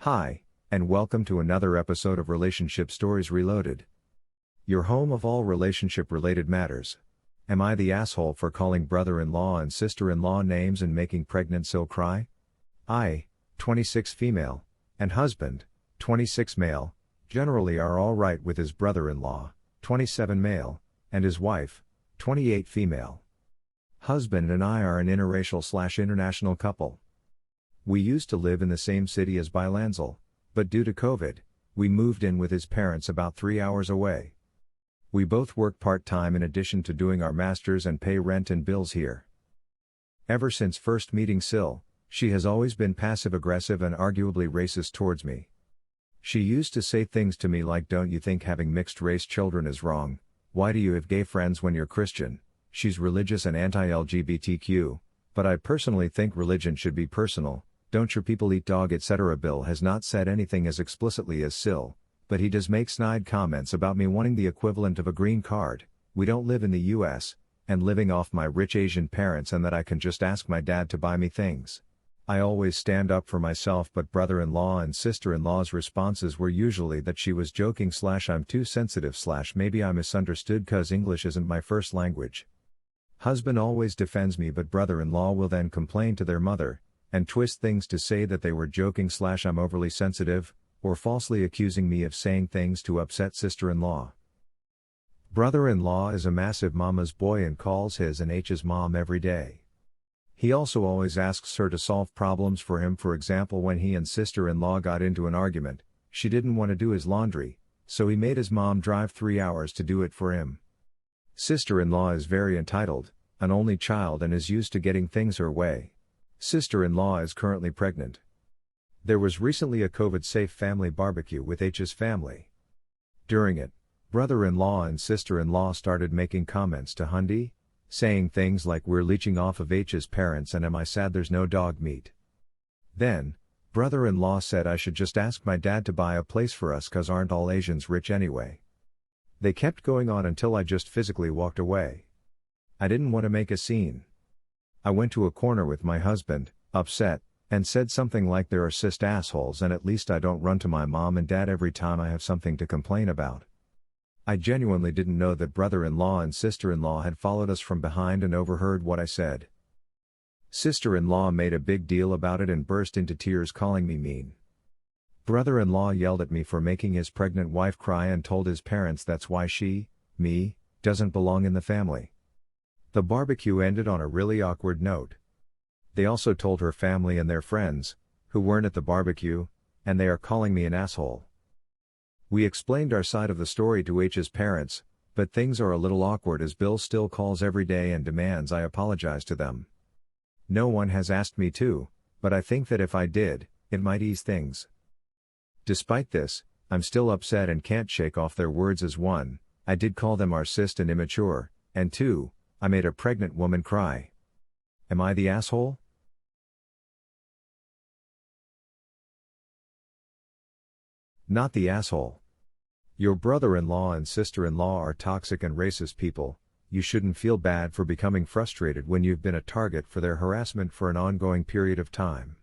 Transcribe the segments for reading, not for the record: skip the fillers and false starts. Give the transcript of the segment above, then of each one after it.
Hi, and welcome to another episode of Relationship Stories Reloaded. Your home of all relationship-related matters. Am I the asshole for calling brother-in-law and sister-in-law names and making pregnant Sil cry? I, 26 female, and husband, 26 male, generally are all right with his brother-in-law, 27 male, and his wife, 28 female. Husband and I are an interracial/international couple. We used to live in the same city as Bilanzel, but due to COVID, we moved in with his parents about 3 hours away. We both work part-time in addition to doing our masters and pay rent and bills here. Ever since first meeting Sil, she has always been passive-aggressive and arguably racist towards me. She used to say things to me like, "Don't you think having mixed-race children is wrong? Why do you have gay friends when you're Christian?" She's religious and anti-LGBTQ, but I personally think religion should be personal. "Don't your people eat dog?" etc. Bill has not said anything as explicitly as Sil, but he does make snide comments about me wanting the equivalent of a green card, we don't live in the US, and living off my rich Asian parents, and that I can just ask my dad to buy me things. I always stand up for myself, but brother-in-law and sister-in-law's responses were usually that she was joking / I'm too sensitive / maybe I misunderstood cause English isn't my first language. Husband always defends me, but brother-in-law will then complain to their mother, and twist things to say that they were joking / I'm overly sensitive, or falsely accusing me of saying things to upset sister-in-law. Brother-in-law is a massive mama's boy and calls his and H's mom every day. He also always asks her to solve problems for him. For example, when he and sister-in-law got into an argument, she didn't want to do his laundry, so he made his mom drive 3 hours to do it for him. Sister-in-law is very entitled, an only child, and is used to getting things her way. Sister-in-law is currently pregnant. There was recently a COVID-safe family barbecue with H's family. During it, brother-in-law and sister-in-law started making comments to Hundi, saying things like, "We're leeching off of H's parents, and am I sad there's no dog meat?" Then, brother-in-law said I should just ask my dad to buy a place for us cause aren't all Asians rich anyway. They kept going on until I just physically walked away. I didn't want to make a scene. I went to a corner with my husband, upset, and said something like, "There are cis assholes, and at least I don't run to my mom and dad every time I have something to complain about." I genuinely didn't know that brother-in-law and sister-in-law had followed us from behind and overheard what I said. Sister-in-law made a big deal about it and burst into tears, calling me mean. Brother-in-law yelled at me for making his pregnant wife cry and told his parents that's why she, me, doesn't belong in the family. The barbecue ended on a really awkward note. They also told her family and their friends, who weren't at the barbecue, and they are calling me an asshole. We explained our side of the story to H's parents, but things are a little awkward as Bill still calls every day and demands I apologize to them. No one has asked me to, but I think that if I did, it might ease things. Despite this, I'm still upset and can't shake off their words as 1, I did call them racist and immature, and 2, I made a pregnant woman cry. Am I the asshole? Not the asshole. Your brother-in-law and sister-in-law are toxic and racist people. You shouldn't feel bad for becoming frustrated when you've been a target for their harassment for an ongoing period of time.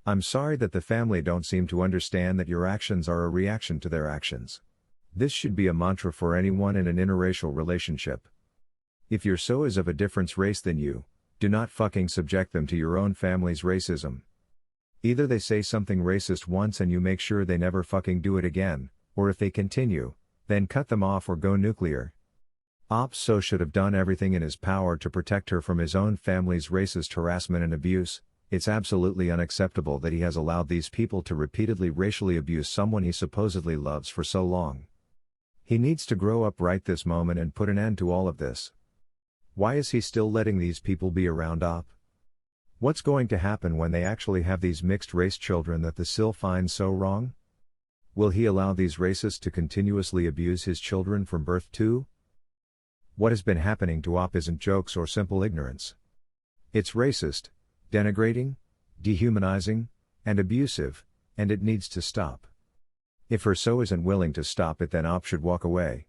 I'm sorry that the family don't seem to understand that your actions are a reaction to their actions. This should be a mantra for anyone in an interracial relationship. If your so is of a different race than you, do not fucking subject them to your own family's racism. Either they say something racist once and you make sure they never fucking do it again, or if they continue, then cut them off or go nuclear. So should have done everything in his power to protect her from his own family's racist harassment and abuse. It's absolutely unacceptable that he has allowed these people to repeatedly racially abuse someone he supposedly loves for so long. He needs to grow up right this moment and put an end to all of this. Why is he still letting these people be around Op? What's going to happen when they actually have these mixed-race children that the Sil finds so wrong? Will he allow these racists to continuously abuse his children from birth too? What has been happening to Op isn't jokes or simple ignorance. It's racist, denigrating, dehumanizing, and abusive, and it needs to stop. If her so isn't willing to stop it, then Op should walk away.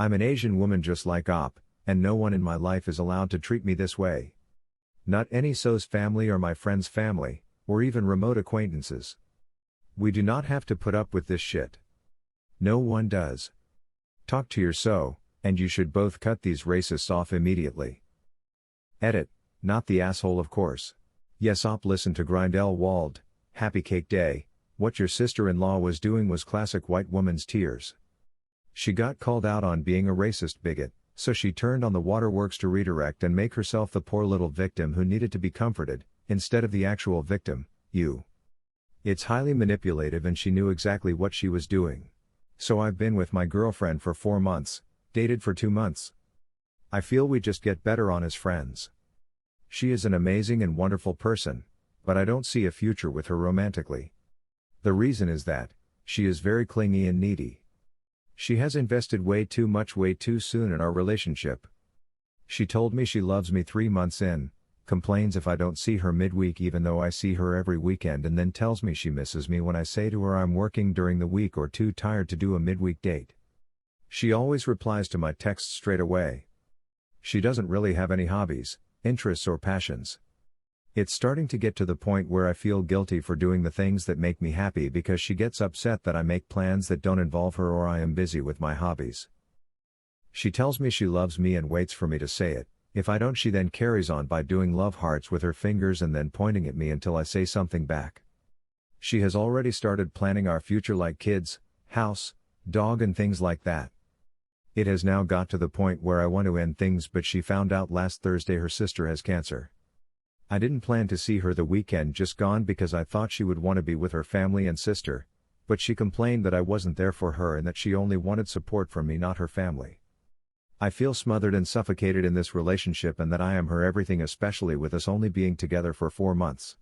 I'm an Asian woman just like Op, and no one in my life is allowed to treat me this way. Not any so's family or my friend's family, or even remote acquaintances. We do not have to put up with this shit. No one does. Talk to your so, and you should both cut these racists off immediately. Edit, not the asshole of course. Yes listen to Grindel Wald, Happy Cake Day, what your sister-in-law was doing was classic white woman's tears. She got called out on being a racist bigot, so she turned on the waterworks to redirect and make herself the poor little victim who needed to be comforted, instead of the actual victim, you. It's highly manipulative and she knew exactly what she was doing. So I've been with my girlfriend for 4 months, dated for 2 months. I feel we just get better on as friends. She is an amazing and wonderful person, but I don't see a future with her romantically. The reason is that, she is very clingy and needy. She has invested way too much way too soon in our relationship. She told me she loves me 3 months in, complains if I don't see her midweek even though I see her every weekend, and then tells me she misses me when I say to her I'm working during the week or too tired to do a midweek date. She always replies to my texts straight away. She doesn't really have any hobbies, interests or passions. It's starting to get to the point where I feel guilty for doing the things that make me happy because she gets upset that I make plans that don't involve her or I am busy with my hobbies. She tells me she loves me and waits for me to say it. If I don't, she then carries on by doing love hearts with her fingers and then pointing at me until I say something back. She has already started planning our future like kids, house, dog and things like that. It has now got to the point where I want to end things, but she found out last Thursday her sister has cancer. I didn't plan to see her the weekend just gone because I thought she would want to be with her family and sister, but she complained that I wasn't there for her and that she only wanted support from me, not her family. I feel smothered and suffocated in this relationship and that I am her everything, especially with us only being together for 4 months.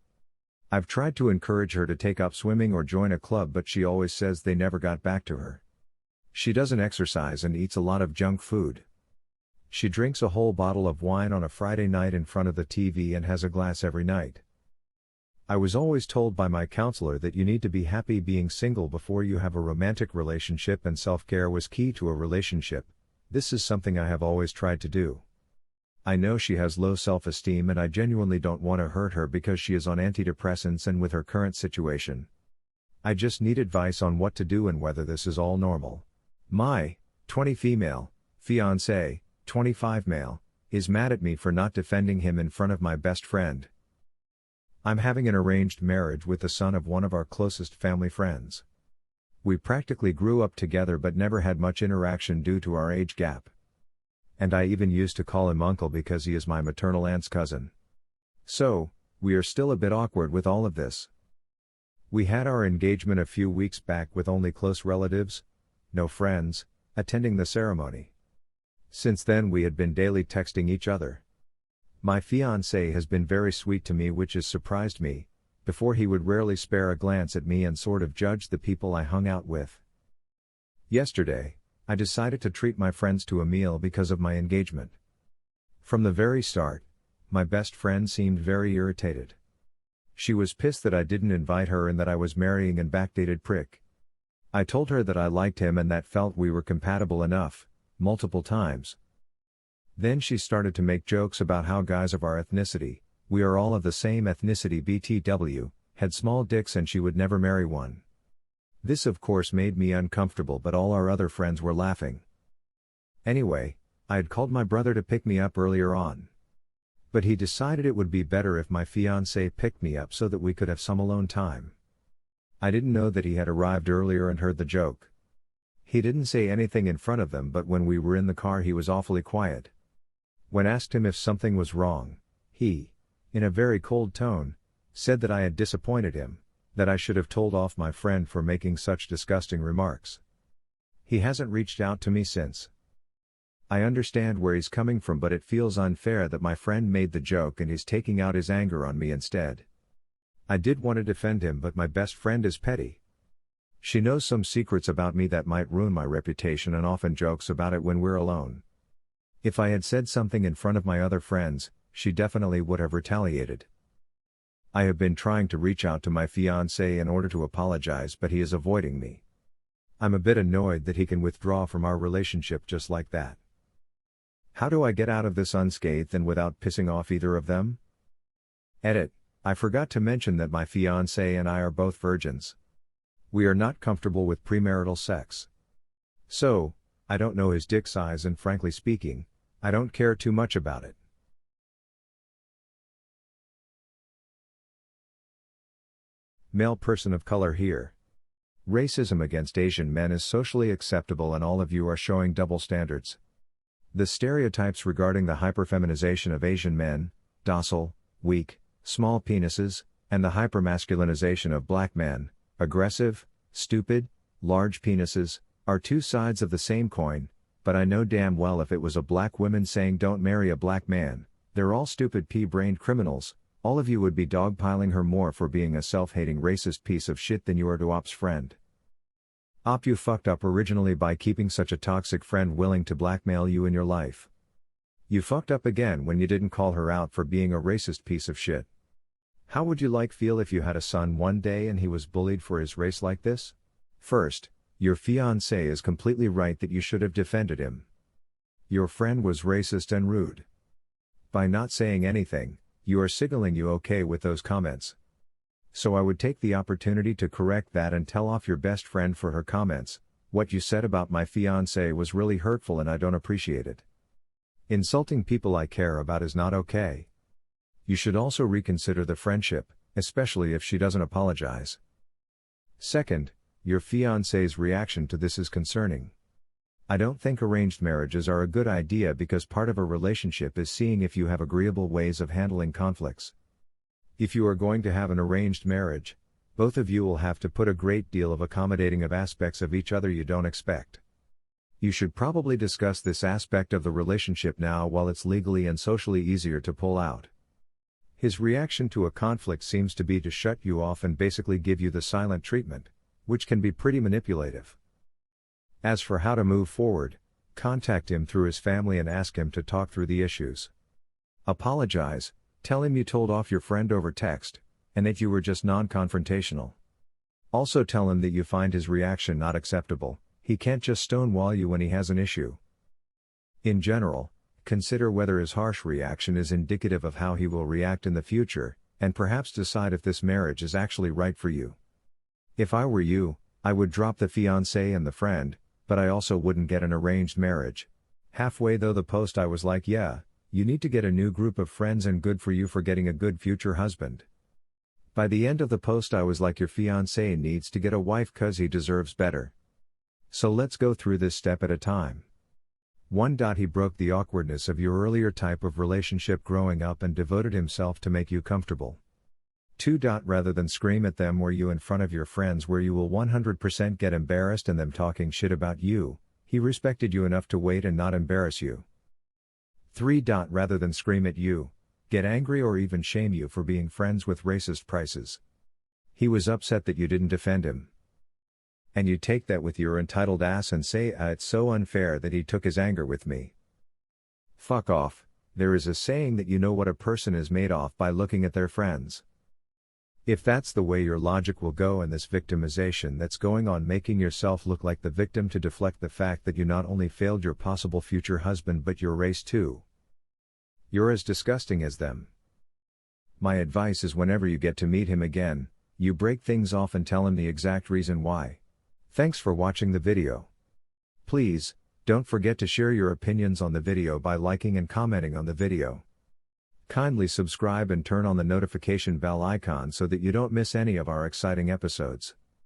I've tried to encourage her to take up swimming or join a club, but she always says they never got back to her. She doesn't exercise and eats a lot of junk food. She drinks a whole bottle of wine on a Friday night in front of the TV and has a glass every night. I was always told by my counselor that you need to be happy being single before you have a romantic relationship, and self-care was key to a relationship. This is something I have always tried to do. I know she has low self-esteem and I genuinely don't want to hurt her because she is on antidepressants and with her current situation. I just need advice on what to do and whether this is all normal. My 20 female fiancé, 25 male, is mad at me for not defending him in front of my best friend. I'm having an arranged marriage with the son of one of our closest family friends. We practically grew up together but never had much interaction due to our age gap. And I even used to call him uncle because he is my maternal aunt's cousin. So, we are still a bit awkward with all of this. We had our engagement a few weeks back with only close relatives, no friends, attending the ceremony. Since then we had been daily texting each other. My fiancé has been very sweet to me, which has surprised me. Before he would rarely spare a glance at me and sort of judge the people I hung out with. Yesterday, I decided to treat my friends to a meal because of my engagement. From the very start, my best friend seemed very irritated. She was pissed that I didn't invite her and that I was marrying an backdated prick. I told her that I liked him and that felt we were compatible enough, multiple times. Then she started to make jokes about how guys of our ethnicity, we are all of the same ethnicity BTW, had small dicks and she would never marry one. This of course made me uncomfortable, but all our other friends were laughing. Anyway, I had called my brother to pick me up earlier on. But he decided it would be better if my fiancé picked me up so that we could have some alone time. I didn't know that he had arrived earlier and heard the joke. He didn't say anything in front of them, but when we were in the car he was awfully quiet. When asked him if something was wrong, he, in a very cold tone, said that I had disappointed him, that I should have told off my friend for making such disgusting remarks. He hasn't reached out to me since. I understand where he's coming from, but it feels unfair that my friend made the joke and he's taking out his anger on me instead. I did want to defend him, but my best friend is petty. She knows some secrets about me that might ruin my reputation and often jokes about it when we're alone. If I had said something in front of my other friends, she definitely would have retaliated. I have been trying to reach out to my fiancé in order to apologize, but he is avoiding me. I'm a bit annoyed that he can withdraw from our relationship just like that. How do I get out of this unscathed and without pissing off either of them? Edit. I forgot to mention that my fiancé and I are both virgins. We are not comfortable with premarital sex. So, I don't know his dick size and frankly speaking, I don't care too much about it. Male person of color here. Racism against Asian men is socially acceptable and all of you are showing double standards. The stereotypes regarding the hyperfeminization of Asian men, docile, weak, small penises, and the hypermasculinization of black men, aggressive, stupid, large penises, are two sides of the same coin, but I know damn well if it was a black woman saying don't marry a black man, they're all stupid pea-brained criminals, all of you would be dogpiling her more for being a self-hating racist piece of shit than you are to Op's friend. Op, you fucked up originally by keeping such a toxic friend willing to blackmail you in your life. You fucked up again when you didn't call her out for being a racist piece of shit. How would you feel if you had a son one day and he was bullied for his race like this? First, your fiancé is completely right that you should have defended him. Your friend was racist and rude. By not saying anything, you are signaling you okay with those comments. So I would take the opportunity to correct that and tell off your best friend for her comments. What you said about my fiancé was really hurtful and I don't appreciate it. Insulting people I care about is not okay. You should also reconsider the friendship, especially if she doesn't apologize. Second, your fiancé's reaction to this is concerning. I don't think arranged marriages are a good idea because part of a relationship is seeing if you have agreeable ways of handling conflicts. If you are going to have an arranged marriage, both of you will have to put a great deal of accommodating of aspects of each other you don't expect. You should probably discuss this aspect of the relationship now while it's legally and socially easier to pull out. His reaction to a conflict seems to be to shut you off and basically give you the silent treatment, which can be pretty manipulative. As for how to move forward, contact him through his family and ask him to talk through the issues. Apologize, tell him you told off your friend over text, and that you were just non-confrontational. Also tell him that you find his reaction not acceptable, he can't just stonewall you when he has an issue. In general, consider whether his harsh reaction is indicative of how he will react in the future, and perhaps decide if this marriage is actually right for you. If I were you, I would drop the fiancé and the friend, but I also wouldn't get an arranged marriage. Halfway through the post I was like, yeah, you need to get a new group of friends and good for you for getting a good future husband. By the end of the post I was like, your fiancé needs to get a wife cause he deserves better. So let's go through this step at a time. 1. He broke the awkwardness of your earlier type of relationship growing up and devoted himself to make you comfortable. 2. Rather than scream at them were you in front of your friends where you will 100% get embarrassed and them talking shit about you, he respected you enough to wait and not embarrass you. 3. Rather than scream at you, get angry or even shame you for being friends with racist prices. He was upset that you didn't defend him. And you take that with your entitled ass and say, it's so unfair that he took his anger with me. Fuck off, there is a saying that you know what a person is made of by looking at their friends. If that's the way your logic will go and this victimization that's going on making yourself look like the victim to deflect the fact that you not only failed your possible future husband but your race too. You're as disgusting as them. My advice is whenever you get to meet him again, you break things off and tell him the exact reason why. Thanks for watching the video. Please, don't forget to share your opinions on the video by liking and commenting on the video. Kindly subscribe and turn on the notification bell icon so that you don't miss any of our exciting episodes.